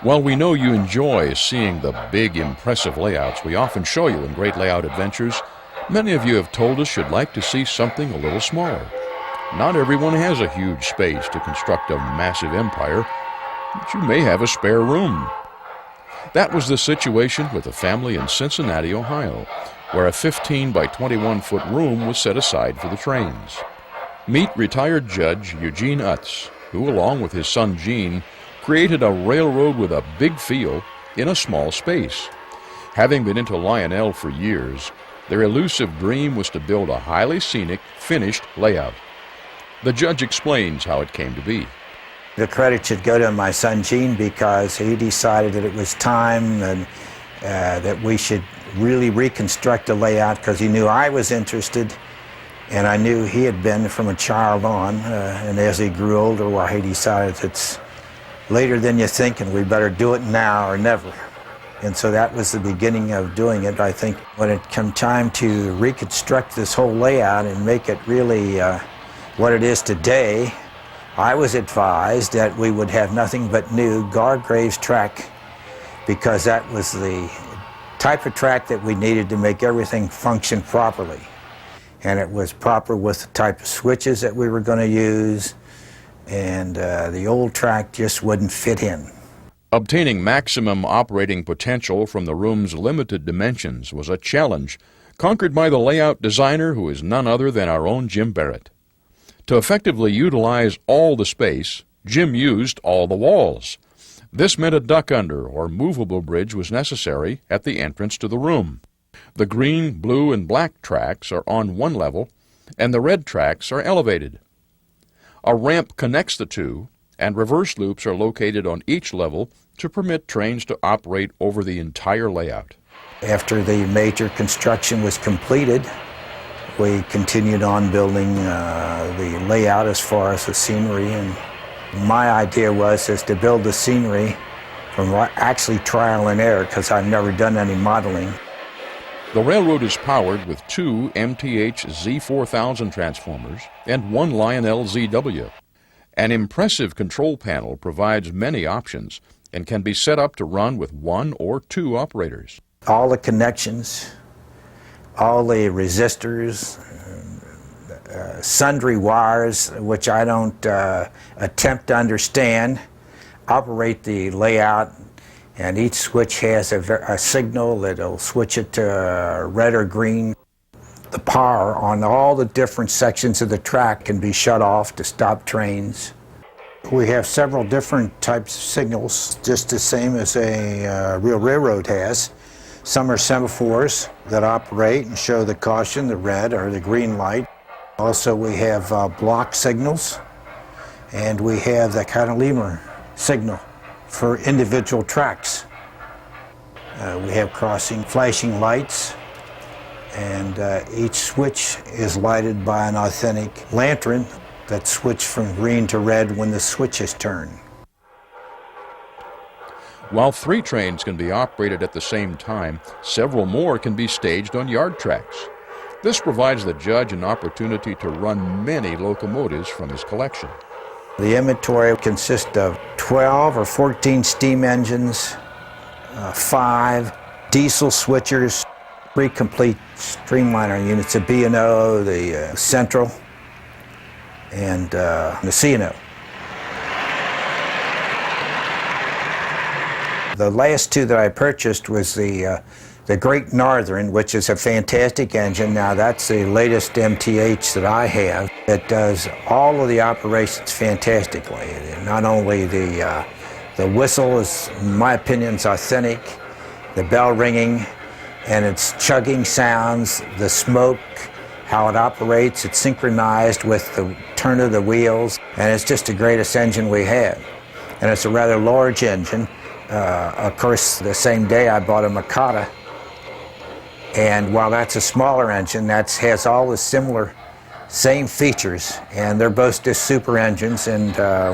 While we know you enjoy seeing the big, impressive layouts we often show you in Great Layout Adventures, many of you have told us you'd like to see something a little smaller. Not everyone has a huge space to construct a massive empire, but you may have a spare room. That was the situation with a family in Cincinnati, Ohio, where a 15 by 21 foot room was set aside for the trains. Meet retired Judge Eugene Utz, who, along with his son Gene, created a railroad with a big feel in a small space. Having been into Lionel for years, their elusive dream was to build a highly scenic, finished layout. The judge explains how it came to be. The credit should go to my son Gene because he decided that it was time and that we should really reconstruct the layout because he knew I was interested and I knew he had been from a child on. And as he grew older, well, he decided it's later than you think and we better do it now or never. And so that was the beginning of doing it. I think when it came time to reconstruct this whole layout and make it really what it is today, I was advised that we would have nothing but new Gargraves track because that was the type of track that we needed to make everything function properly. And it was proper with the type of switches that we were going to use, and the old track just wouldn't fit in. Obtaining maximum operating potential from the room's limited dimensions was a challenge conquered by the layout designer, who is none other than our own Jim Barrett. To effectively utilize all the space, Jim used all the walls. This meant a duck-under or movable bridge was necessary at the entrance to the room. The green, blue, and black tracks are on one level, and the red tracks are elevated. A ramp connects the two, and reverse loops are located on each level to permit trains to operate over the entire layout. After the major construction was completed, we continued on building the layout as far as the scenery, and my idea was to build the scenery from actually trial and error because I've never done any modeling. The railroad is powered with two MTH Z4000 transformers and one Lionel ZW. An impressive control panel provides many options and can be set up to run with one or two operators. All the connections, all the resistors, sundry wires, which I don't attempt to understand, operate the layout, and each switch has a signal that'll switch it to red or green. The power on all the different sections of the track can be shut off to stop trains. We have several different types of signals, just the same as a real railroad has. Some are semaphores that operate and show the caution, the red or the green light. Also, we have block signals, and we have the cantilever signal for individual tracks. We have crossing flashing lights, and each switch is lighted by an authentic lantern that switches from green to red when the switch is turned. While 3 trains can be operated at the same time, several more can be staged on yard tracks. This provides the judge an opportunity to run many locomotives from his collection. The inventory consists of 12 or 14 steam engines, 5 diesel switchers, 3 complete streamliner units, the B&O, the Central, and the C&O. The last 2 that I purchased was the Great Northern, which is a fantastic engine. Now that's the latest MTH that I have. It does all of the operations fantastically. Not only the whistle is, in my opinion, is authentic, the bell ringing, and its chugging sounds, the smoke, how it operates, it's synchronized with the turn of the wheels, and it's just the greatest engine we have. And it's a rather large engine. Of course, the same day I bought a Mikata, and while that's a smaller engine, that has all the same features, and they're both just super engines, and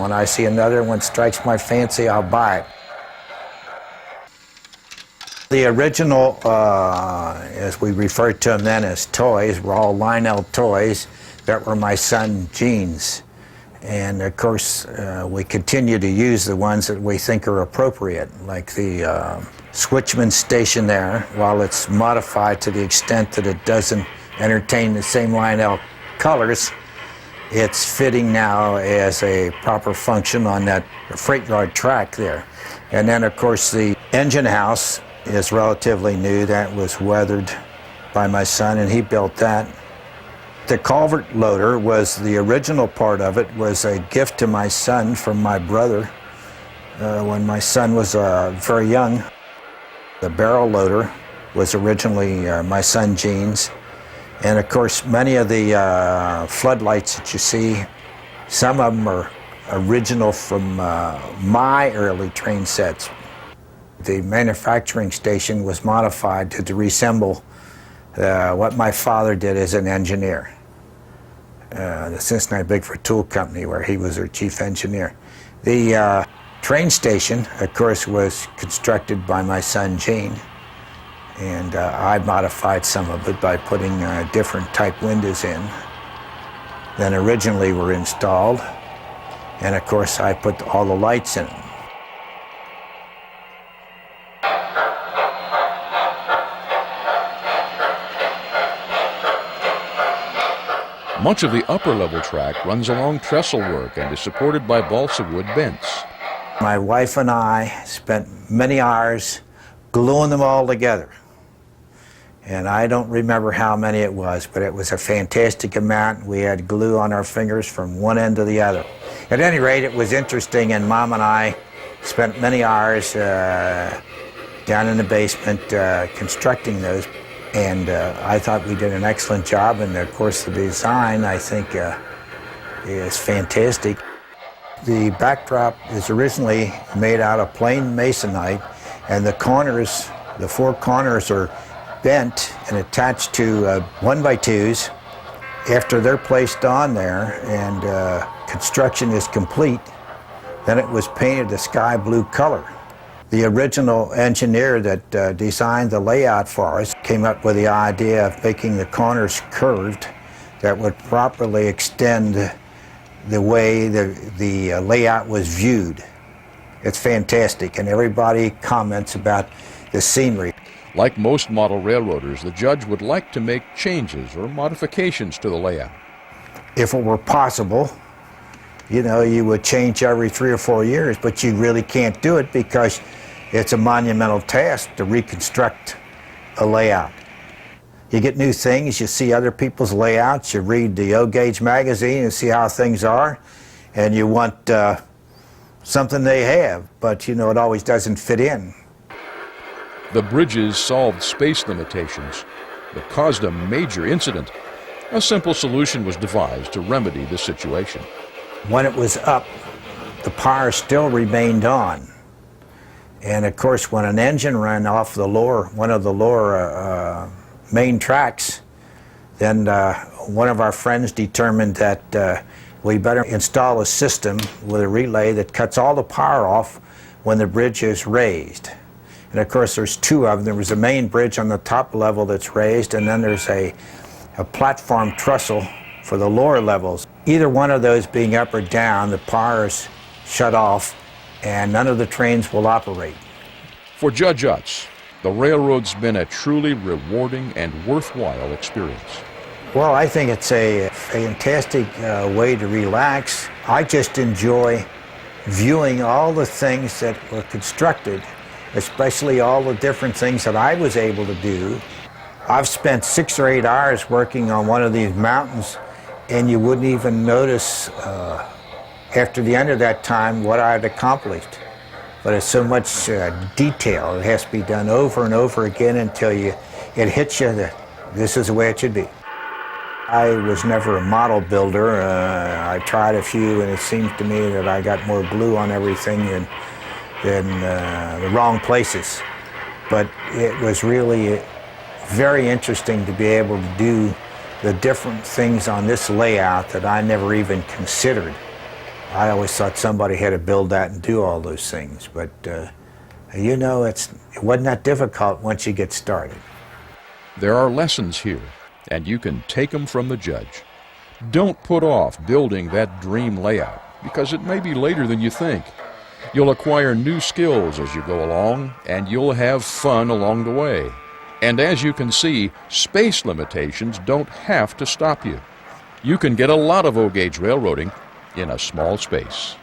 when I see another one strikes my fancy, I'll buy it. The original, as we referred to them then as toys, were all Lionel toys that were my son Gene's. And of course, we continue to use the ones that we think are appropriate, like the switchman station there. While it's modified to the extent that it doesn't entertain the same Lionel colors, it's fitting now as a proper function on that freight yard track there. And then of course the engine house is relatively new. That was weathered by my son, and he built that. The culvert loader was the original part of it, was a gift to my son from my brother when my son was very young. The barrel loader was originally my son Gene's. And of course, many of the floodlights that you see, some of them are original from my early train sets. The manufacturing station was modified to resemble what my father did as an engineer. The Cincinnati Bigford Tool Company, where he was their chief engineer. The train station, of course, was constructed by my son Gene. And I modified some of it by putting different type windows in than originally were installed. And of course, I put all the lights in it. Much of the upper level track runs along trestle work and is supported by balsa wood bents. My wife and I spent many hours gluing them all together. And I don't remember how many it was, but it was a fantastic amount. We had glue on our fingers from one end to the other. At any rate, it was interesting, and Mom and I spent many hours down in the basement constructing those. And I thought we did an excellent job, and of course the design, I think, is fantastic. The backdrop is originally made out of plain masonite, and the corners, the four corners are bent and attached to 1x2s. After they're placed on there and construction is complete, then it was painted a sky blue color. The original engineer that designed the layout for us came up with the idea of making the corners curved that would properly extend the way the layout was viewed. It's fantastic, and everybody comments about the scenery. Like most model railroaders, the judge would like to make changes or modifications to the layout. If it were possible, you know, you would change every 3 or 4 years, but you really can't do it because it's a monumental task to reconstruct a layout. You get new things, you see other people's layouts, you read the O-Gauge magazine and see how things are, and you want something they have, but you know, it always doesn't fit in. The bridges solved space limitations, but caused a major incident. A simple solution was devised to remedy the situation. When it was up, the power still remained on. And of course, when an engine ran off the lower, one of the lower main tracks, then one of our friends determined that we better install a system with a relay that cuts all the power off when the bridge is raised. And of course, there's two of them. There was a main bridge on the top level that's raised, and then there's a platform trestle for the lower levels. Either one of those being up or down, the power is shut off, and none of the trains will operate. For Judge Utz, the railroad's been a truly rewarding and worthwhile experience. Well, I think it's a fantastic way to relax. I just enjoy viewing all the things that were constructed, especially all the different things that I was able to do. I've spent 6 or 8 hours working on one of these mountains, and you wouldn't even notice after the end of that time what I'd accomplished. But it's so much detail. It has to be done over and over again until it hits you that this is the way it should be. I was never a model builder. I tried a few, and it seems to me that I got more glue on everything than the wrong places. But it was really very interesting to be able to do the different things on this layout that I never even considered. I always thought somebody had to build that and do all those things, but you know, it wasn't that difficult once you get started. There are lessons here, and you can take them from the judge. Don't put off building that dream layout, because it may be later than you think. You'll acquire new skills as you go along, and you'll have fun along the way. And as you can see, space limitations don't have to stop you. You can get a lot of O-gauge railroading in a small space.